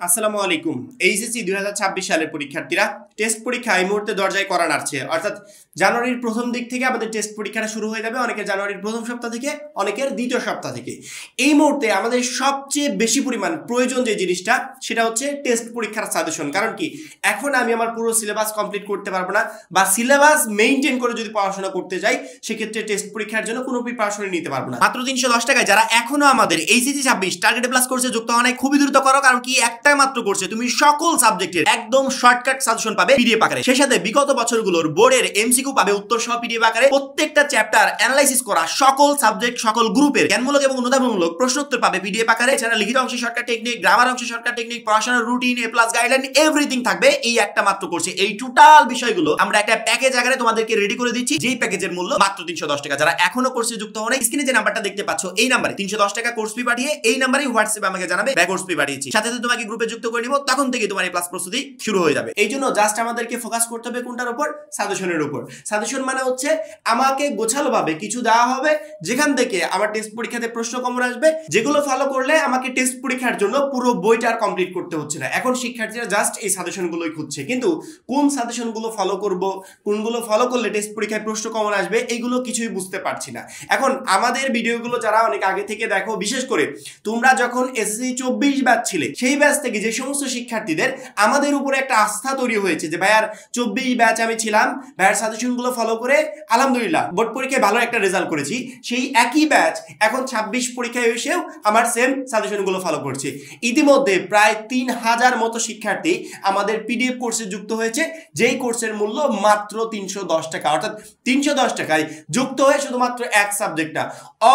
আসসালামু আলাইকুম। এইচএসসি 2026 সালের পরীক্ষার্থীরা টেস্ট পরীক্ষা এই মুহূর্তে দরজায় করা নাড়ছে। অর্থাৎ জানুয়ারির প্রথম দিক থেকে আমাদের টেস্ট পরীক্ষাটা শুরু হয়ে যাবে, অনেকের জানুয়ারির প্রথম সপ্তাহ থেকে, অনেকের দ্বিতীয় সপ্তাহ থেকে। এই মুহূর্তে আমাদের সবচেয়ে বেশি পরিমাণ প্রয়োজন যে জিনিসটা সেটা হচ্ছে টেস্ট পরীক্ষার সাজেশন। কারণ কি, এখন আমি আমার পুরো সিলেবাস কমপ্লিট করতে পারবো না, বা সিলেবাস মেইনটেইন করে যদি পড়াশোনা করতে যাই সেক্ষেত্রে টেস্ট পরীক্ষার জন্য কোনো প্রিপারেশন নিতে পারবো না। মাত্র 310 টাকায় যারা এখনো আমাদের এইচএসসি 26 টার্গেট প্লাস কোর্সে যুক্ত হওয়া নাই, খুবই দ্রুত করো। কারণ কি, একটাই মাত্র কোর্সে তুমি সকল সাবজেক্টের একদম শর্টকাট সাজেশন পাবে পিডিএফ আকারে। সেই সাথে বিগত বছরগুলোর বোর্ডের এমসিকিউ পাবে উত্তর সহ পিডিএফ আকারে। প্রত্যেকটা চ্যাপ্টার অ্যানালাইসিস করা সকল সাবজেক্ট সকল গ্রুপের জ্ঞানমূলক এবং অনুধাবনমূলক প্রশ্ন উত্তর পাবে পিডিএফ আকারে। এছাড়া লিখিত অংশে শর্টকাট টেকনিক, গ্রামার অংশে শর্টকাট টেকনিক, পড়াশোনার রুটিন, এ প্লাস গাইডলাইন, এভরিথিং থাকবে এই একটা মাত্র কোর্সে। এই টোটাল বিষয়গুলো আমরা একটা প্যাকেজ আকারে তোমাদেরকে রেডি করে দিচ্ছি, যেই প্যাকেজের মূল্য মাত্র 310 টাকা। যারা এখনো কোর্সে যুক্ত হন, স্ক্রিনে যে নাম্বারটা দেখতে পাচ্ছ এই নাম্বারে 310 টাকা কোর্স ফি পাঠিয়ে এই নাম্বারে হোয়াটসঅ্যাপে আমাকে জানাবে ব্যাক কোর্স ফি পাঠিয়েছি। সাথে সাথে তোমাকে গ্রুপে যুক্ত করে নিব, তখন থেকে তোমার এই প্লাস প্রস্তুতি শুরু হয়ে যাবে। এই জন্য জাস্ট আমাদেরকে ফোকাস করতে হবে কোনটার উপর? সাজেশনের উপর। সাজেশন মানে হচ্ছে আমাকে গোছালো ভাবে কিছু দেওয়া হবে, যেখান থেকে আমার টেস্ট পরীক্ষাতে প্রশ্ন কমন আসবে, যেগুলো ফলো করলে আমাকে টেস্ট পরীক্ষার জন্য পুরো বইটা আর কমপ্লিট করতে হচ্ছে না। এখন শিক্ষার্থীরা জাস্ট এই সাজেশনগুলোই খুঁজছে, কিন্তু কোন সাজেশনগুলো ফলো করব, কোনগুলো ফলো করলে টেস্ট পরীক্ষায় প্রশ্ন কমন আসবে, এইগুলো কিছুই বুঝতে পারছি না। এখন আমাদের ভিডিওগুলো যারা অনেক আগে থেকে দেখো, বিশেষ করে তোমরা যখন এসএসসি 24 ব্যাচ ছিলে, সেই ব্যাচ থেকে যে সমস্ত শিক্ষার্থীদের আমাদের উপরে একটা আস্থা তৈরি হয়েছে যে ভাইয়ার 24 ব্যাচ আমি ছিলাম, ভাইয়ার সাজেশনগুলো ফলো করে আলহামদুলিল্লাহ বোর্ড পরীক্ষায় ভালো একটা রেজাল্ট করেছি, সেই একই ব্যাচ এখন 26 পরীক্ষায় এসেও আমার সেম সাজেশনগুলো ফলো করছে। ইতিমধ্যে প্রায় 3000 মতো শিক্ষার্থী আমাদের পিডিএফ কোর্সে যুক্ত হয়েছে, যেই কোর্সের মূল্য মাত্র 310 টাকা। অর্থাৎ 310 টাকায় যুক্ত হয়ে শুধুমাত্র এক সাবজেক্টটা,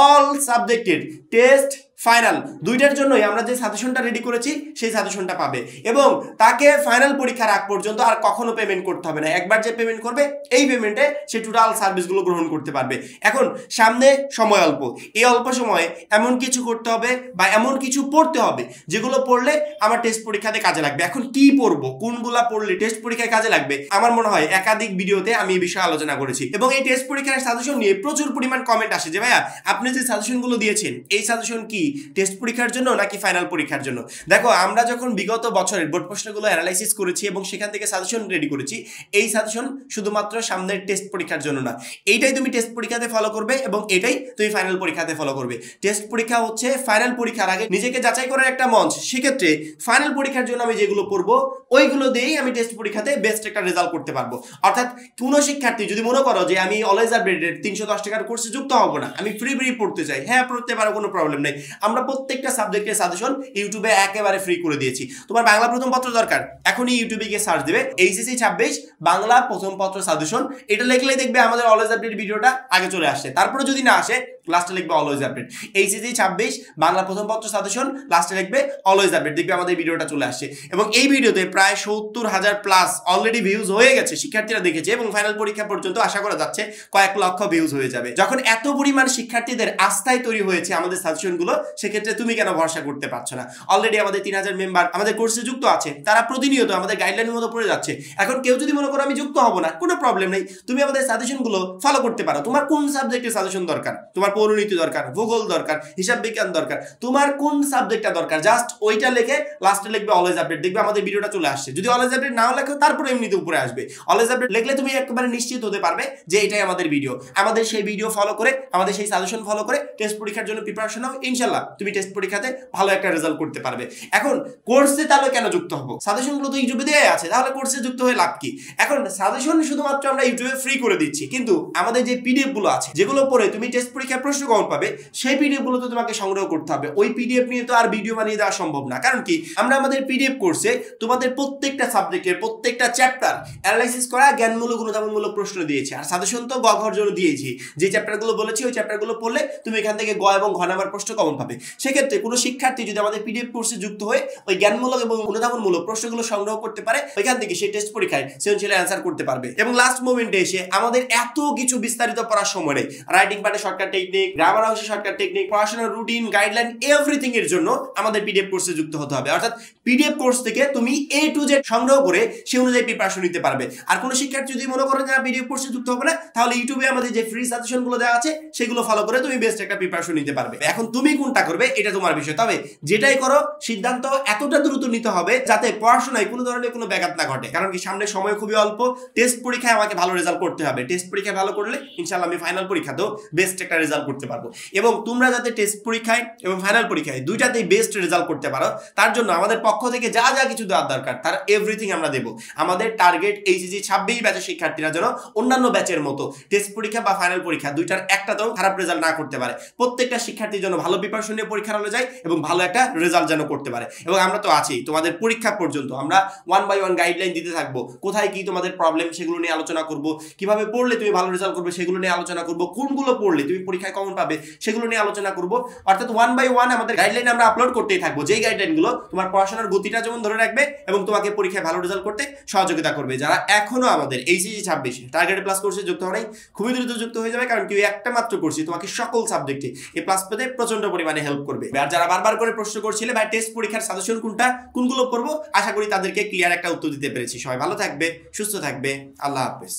অল সাবজেক্টের টেস্ট ফাইনাল দুইটার জন্যই আমরা যে সাজেশনটা রেডি করেছি সেই সাজেশনটা পাবে, এবং তাকে ফাইনাল পরীক্ষার আগ পর্যন্ত আর কখনো পেমেন্ট করতে হবে না। একবার যে পেমেন্ট করবে এই পেমেন্টে সে টোটাল সার্ভিসগুলো গ্রহণ করতে পারবে। এখন সামনে সময় অল্প, এই অল্প সময়ে এমন কিছু করতে হবে বা এমন কিছু পড়তে হবে যেগুলো পড়লে আমার টেস্ট পরীক্ষাতে কাজে লাগবে। এখন কি পড়বো, কোনগুলা পড়লে টেস্ট পরীক্ষায় কাজে লাগবে, আমার মনে হয় একাধিক ভিডিওতে আমি এই বিষয়ে আলোচনা করেছি, এবং এই টেস্ট পরীক্ষার সাজেশন নিয়ে প্রচুর পরিমাণ কমেন্ট আসে যে ভাইয়া আপনি যে সাজেশনগুলো দিয়েছেন এই সাজেশন কি টেস্ট পরীক্ষার জন্য নাকি ফাইনাল পরীক্ষার জন্য। দেখো, আমরা যখন বিগত বছরের বোর্ড প্রশ্নগুলো অ্যানালাইসিস করেছি এবং সেখান থেকে সাজেশন রেডি করেছি, এই সাজেশন শুধুমাত্র সামনের টেস্ট পরীক্ষার জন্য না, এইটাই তুমি টেস্ট পরীক্ষাতে ফলো করবে এবং এটাই তুমি ফাইনাল পরীক্ষাতে ফলো করবে। টেস্ট পরীক্ষা হচ্ছে ফাইনাল পরীক্ষার আগে নিজেকে যাচাই করার একটা মঞ্চ। সেক্ষেত্রে ফাইনাল পরীক্ষার জন্য আমি যেগুলো পড়বো ওইগুলো দিয়েই আমি টেস্ট পরীক্ষাতে বেস্ট একটা রেজাল্ট করতে পারবো। অর্থাৎ কোনো শিক্ষার্থী যদি মনে করো যে আমি অলওয়েজ আপডেটেড 310 টাকার কোর্সে যুক্ত হবো না, আমি ফ্রি পড়তে চাই, হ্যাঁ পড়তে পারো, কোনো প্রবলেম নেই। আমরা প্রত্যেকটা সাবজেক্টের সাজেশন ইউটিউবে একেবারে ফ্রি করে দিয়েছি। তোমার বাংলা প্রথম পত্র দরকার, এখনই ইউটিউবে গিয়ে সার্চ দেবে এইচএসসি 26 বাংলা প্রথম পত্র সাজেশন, এটা লিখলেই দেখবে আমাদের অলওয়েজ আপডেট ভিডিওটা আগে চলে আসছে। তারপরে যদি না আসে লাস্টে লিখবে অলওয়েজ আপডেট, এইচএসসি 26 বাংলা প্রথম পত্র সাজেশন, লাস্টে লিখবে অলওয়েজ আপডেট, দেখবে আমাদের ভিডিওটা চলে আসছে। এবং এই ভিডিওতে প্রায় 70,000 প্লাস অলরেডি ভিউজ হয়ে গেছে, শিক্ষার্থীরা দেখেছে, এবং ফাইনাল পরীক্ষা পর্যন্ত আশা করা যাচ্ছে কয়েক লক্ষ ভিউজ হয়ে যাবে। যখন এত পরিমাণ শিক্ষার্থীদের আস্থায় তৈরি হয়েছে আমাদের সাজেশনগুলো, সেক্ষেত্রে তুমি কেন ভরসা করতে পারছো না? অলরেডি আমাদের 3000 মেম্বার আমাদের কোর্সে যুক্ত আছে, তারা প্রতিনিয়ত আমাদের গাইডলাইনের মতো পড়ে যাচ্ছে। এখন কেউ যদি মনে করো আমি যুক্ত হব না, কোনো প্রবলেম নেই, তুমি আমাদের সাজেশনগুলো ফলো করতে পারো। তোমার কোন সাবজেক্টের সাজেশন দরকার, তোমার পৌরনীতি দরকার, ভূগোল দরকার, হিসাব বিজ্ঞান দরকার, তোমার কোন সাবজেক্টটা দরকার, জাস্ট ওইটা লিখে লাস্টে লিখবে অলওয়েজ আপডেট, দেখবে আমাদের ভিডিওটা চলে আসছে। যদি অলওয়েজ আপডেট নাও লেখো তারপরে এমনিতে উপরে আসবে, অলওয়েজ আপডেট লিখলে তুমি একেবারে নিশ্চিত হতে পারবে যে এটাই আমাদের ভিডিও। আমাদের সেই ভিডিও ফলো করে, আমাদের সেই সাজেশন ফলো করে টেস্ট পরীক্ষার জন্য প্রিপারেশন নাও, ইনশাআল্লাহ তুমি টেস্ট পরীক্ষাতে ভালো একটা রেজাল্ট করতে পারবে। এখন কোর্সে তাহলে কেন যুক্ত হবো? সাজেশনগুলো তো ইউটিউবে দেয়া আছে, তাহলে কোর্সে যুক্ত হয়ে লাভ কি? এখন সাজেশন শুধুমাত্র আমরা ইউটিউবে ফ্রি করে দিচ্ছি, কিন্তু আমাদের যে পিডিএফ গুলো আছে যেগুলো পড়ে তুমি টেস্ট পরীক্ষায় প্রশ্ন কমন পাবে, সেই পিডিএফ গুলো তো তোমাকে সংগ্রহ করতে হবে। ওই পিডিএফ নিয়ে তো আর ভিডিও বানিয়ে দেওয়া সম্ভব না। কারণ কি, আমরা আমাদের পিডিএফ কোর্সে তোমাদের প্রত্যেকটা সাবজেক্টের প্রত্যেকটা চ্যাপ্টার অ্যানালাইসিস করা জ্ঞানমূলক অনুধাবনমূলক প্রশ্ন দিয়েছি, আর সাজেশন তো গঘর জন্য দিয়েছি। যে চ্যাপ্টারগুলো বলেছি ওই চ্যাপ্টারগুলো পড়লে তুমি এখান থেকে গ এবং ঘ নাম্বার প্রশ্ন কমন পাবে। সেক্ষেত্রে কোনো শিক্ষার্থী যদি আমাদের পিডিএফ কোর্সে যুক্ত হয়ে ওই জ্ঞানমূলক এবং অনুধাবনমূলক প্রশ্নগুলো সংগ্রহ করতে পারে, ওইখান থেকে সেই টেস্ট পরীক্ষায় সৃজনশীল অ্যান্সার করতে পারবে। এবং লাস্ট মোমেন্টে এসে আমাদের এত কিছু বিস্তারিত পড়ার সময় নেই, রাইটিং পার্টে শর্টকাট টেকনিক, গ্রামার অংশে শর্টকাট টেকনিক, পড়াশোনার রুটিন, গাইডলাইন, এভরিথিং এর জন্য আমাদের পিডিএফ কোর্সে যুক্ত হতে হবে। অর্থাৎ পিডিএফ কোর্স থেকে তুমি A to Z সংগ্রহ করে সেই অনুযায়ী প্রিপারেশন নিতে পারবে। আর কোনো শিক্ষার্থী যদি মনে করেন যে পিডিএফ কোর্সে যুক্ত হবে না, তাহলে ইউটিউবে আমাদের যে ফ্রি সাজেশন গুলো দেওয়া আছে সেগুলো ফলো করে তুমি বেস্ট একটা প্রিপারেশন নিতে পারবে। এখন তুমি কোনটা করবে এটা তোমার বিষয়, তবে যেটাই করো সিদ্ধান্ত এতটা দ্রুত নিতে হবে যাতে পড়াশোনায় কোনো ধরনের কোনো ব্যাঘাত না ঘটে। কারণ কি সামনে সময় খুবই অল্প, টেস্ট পরীক্ষায় আমাকে ভালো রেজাল্ট করতে হবে। টেস্ট পরীক্ষায় ভালো করলে ইনশাআল্লাহ আমি ফাইনাল পরীক্ষাতেও বেস্ট একটা রেজাল্ট করতে পারবো। এবং তোমরা যাতে টেস্ট পরীক্ষায় এবং ফাইনাল পরীক্ষায় দুইটাতেই বেস্ট রেজাল্ট করতে পারো, তার জন্য আমাদের পক্ষ থেকে যা যা কিছু দেওয়ার দরকার তার এভরিথিং আমরা দেবো। আমাদের টার্গেট এইচএসসি 26 ব্যাচের শিক্ষার্থীরা যেন অন্যান্য ব্যাচের মতো টেস্ট পরীক্ষা বা ফাইনাল পরীক্ষা দুইটার একটাতেও খারাপ রেজাল্ট না করতে পারে। প্রত্যেকটা শিক্ষার্থীর জন্য ভালো প্রিপারেশন নিয়ে পরীক্ষার হলে যায় এবং ভালো একটা রেজাল্ট যেন করতে পারে। এবং আমরা তো আছি তোমাদের পরীক্ষা পর্যন্ত, আমরা 1 by 1 গাইডলাইন দিতে থাকবো। কোথায় কি তোমাদের প্রবলেম সেগুলো নিয়ে আলোচনা করব, কিভাবে পড়লে তুমি ভালো রেজাল্ট করবে সেগুলো নিয়ে আলোচনা করব, কোনগুলো পড়লে তুমি পরীক্ষায় কমন পাবে সেগুলো নিয়ে আলোচনা করব। অর্থাৎ 1 by 1 আমাদের গাইডলাইন আমরা আপলোড করতেই থাকবো, যেই গাইডলাইনগুলো তোমার পড়াশোনার গতিটা যেমন ধরে রাখবে এবং তোমাকে পরীক্ষায় ভালো রেজাল্ট করতে সহযোগিতা করবে। যারা এখনো আমাদের এইচএসসি 26 টার্গেট প্লাস কোর্সে যুক্ত হয় নাই, খুবই দ্রুত যুক্ত হয়ে যাবে, কারণ কি একটা মাত্র কোর্সই তোমাকে সকল সাবজেক্টে এ প্লাস পেতে প্রচন্ড পরিমাণে হেল্প করবে। আর যারা বারবার করে প্রশ্ন করছিলে ভাই টেস্ট পরীক্ষার সাজেশন কোনটা, কোনগুলো পড়বো, আশা করি তাদেরকে ক্লিয়ার একটা উত্তর দিতে পেরেছি। সবাই ভালো থাকবে, সুস্থ থাকবে, আল্লাহ হাফেজ।